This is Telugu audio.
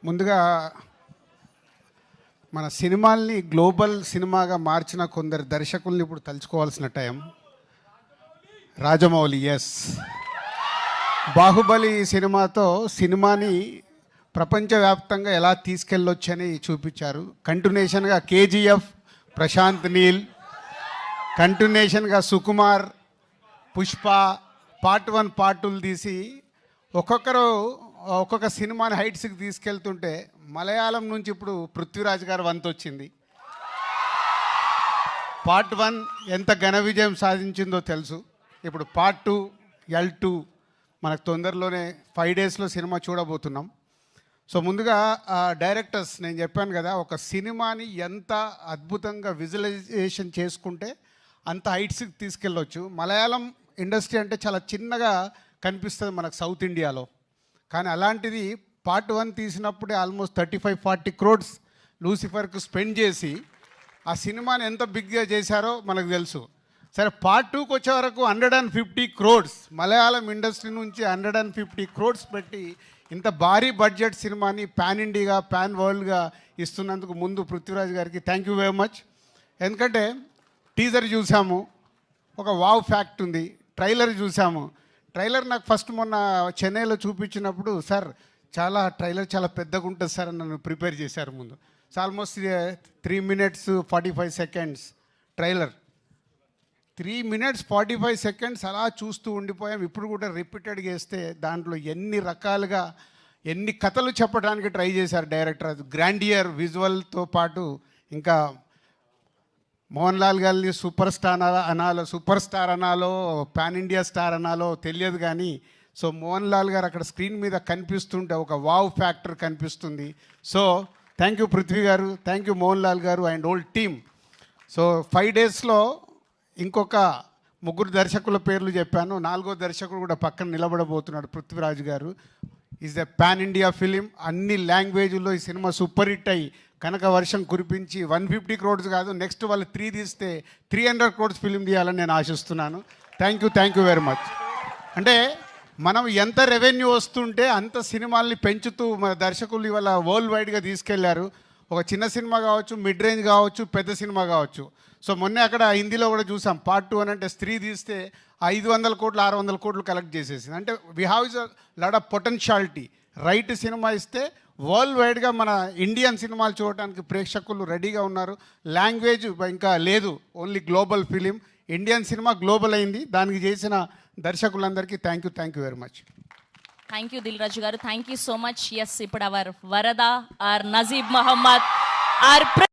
ముందుగా మన సినిమాల్ని గ్లోబల్ సినిమాగా మార్చిన కొందరు దర్శకుల్ని ఇప్పుడు తలుచుకోవాల్సిన టైం. రాజమౌళి, ఎస్, బాహుబలి సినిమాతో సినిమాని ప్రపంచవ్యాప్తంగా ఎలా తీసుకెళ్ళొచ్చని చూపించారు. కంటిన్యూషన్గా కేజీఎఫ్, ప్రశాంత్ నీల్, కంటిన్యూషన్గా సుకుమార్, పుష్ప, పార్ట్ 1 పార్ట్ 2 తీసి ఒక్కొక్క సినిమాని హైట్స్కి తీసుకెళ్తుంటే మలయాళం నుంచి ఇప్పుడు పృథ్వీరాజ్ గారు వంతు వచ్చింది. పార్ట్ 1 ఎంత ఘన విజయం సాధించిందో తెలుసు. ఇప్పుడు పార్ట్ 2 L2 మనకు తొందరలోనే 5 డేస్లో సినిమా చూడబోతున్నాం. సో ముందుగా డైరెక్టర్స్, నేను చెప్పాను కదా, ఒక సినిమాని ఎంత అద్భుతంగా విజువలైజేషన్ చేసుకుంటే అంత హైట్స్కి తీసుకెళ్ళొచ్చు. మలయాళం ఇండస్ట్రీ అంటే చాలా చిన్నగా కనిపిస్తుంది మనకు సౌత్ ఇండియాలో, కానీ అలాంటిది పార్ట్ 1 తీసినప్పుడే ఆల్మోస్ట్ 35-40 crores లూసిఫర్కు స్పెండ్ చేసి ఆ సినిమాని ఎంత బిగ్గా చేశారో మనకు తెలుసు. సరే, పార్ట్ 2కి వచ్చే వరకు 150 crores మలయాళం ఇండస్ట్రీ నుంచి 150 crores పెట్టి ఇంత భారీ బడ్జెట్ సినిమాని పాన్ ఇండియాగా, పాన్ వరల్డ్గా ఇస్తున్నందుకు ముందు పృథ్వీరాజ్ గారికి థ్యాంక్ యూ వెరీ మచ్. ఎందుకంటే టీజర్ చూసాము, ఒక వావ్ ఫ్యాక్ట్ ఉంది. ట్రైలర్ చూసాము. ట్రైలర్ నాకు ఫస్ట్ మొన్న చెన్నైలో చూపించినప్పుడు, సార్ ట్రైలర్ చాలా పెద్దగా ఉంటుంది సార్ అని నన్ను ప్రిపేర్ చేశారు ముందు. So almost 3 minutes 45 seconds trailer. 3 minutes 45 seconds అలా చూస్తూ ఉండిపోయాం. ఇప్పుడు కూడా రిపీటెడ్గా వేస్తే దాంట్లో ఎన్ని రకాలుగా ఎన్ని కథలు చెప్పడానికి ట్రై చేశారు డైరెక్టర్. అది గ్రాండియర్ విజువల్తో పాటు ఇంకా మోహన్ లాల్ గారిని సూపర్ స్టార్ అనాలో పాన్ ఇండియా స్టార్ అనాలో తెలియదు, కానీ సో మోహన్ లాల్ గారు అక్కడ స్క్రీన్ మీద కనిపిస్తుంటే ఒక వావ్ ఫ్యాక్టర్ కనిపిస్తుంది. సో థ్యాంక్ యూ పృథ్వీ గారు, థ్యాంక్ యూ మోహన్ లాల్ గారు అండ్ ఓల్డ్ టీమ్. సో 5 daysలో ఇంకొక 3 దర్శకుల పేర్లు చెప్పాను. 4వ దర్శకుడు కూడా పక్కన నిలబడబోతున్నాడు, పృథ్వీరాజ్ గారు. Is a pan India film. అన్ని లాంగ్వేజ్లో ఈ సినిమా సూపర్ హిట్ అయ్యి కనుక వర్షం కురిపించి 150 crores కాదు, నెక్స్ట్ వాళ్ళు 3 తీస్తే 300 crores ఫిలిం తీయాలని నేను ఆశిస్తున్నాను. Thank you very much. అంటే మనం ఎంత రెవెన్యూ వస్తుంటే అంత సినిమాల్ని పెంచుతూ మన దర్శకులు ఇవాళ వరల్డ్ వైడ్గా తీసుకెళ్లారు. ఒక చిన్న సినిమా కావచ్చు, మిడ్ రేంజ్ కావచ్చు, పెద్ద సినిమా కావచ్చు. సో మొన్నే అక్కడ హిందీలో కూడా చూసాం, పార్ట్ 2 అంటే స్త్రీ తీస్తే 500 crores 600 crores కలెక్ట్ చేసేసింది. అంటే we have is lot of potentiality. Right cinema ఇస్తే వరల్డ్ వైడ్గా మన ఇండియన్ సినిమాలు చూడటానికి ప్రేక్షకులు రెడీగా ఉన్నారు. లాంగ్వేజ్ ఇంకా లేదు, ఓన్లీ గ్లోబల్ ఫిలిం. ఇండియన్ సినిమా గ్లోబల్ అయింది. దానికి చేసిన దర్శకులందరికీ thank you very much. Thank you Dil Raju గారు, thank you so much. Yes, ఇప్పుడు our Varada R Najeeb Mohammed are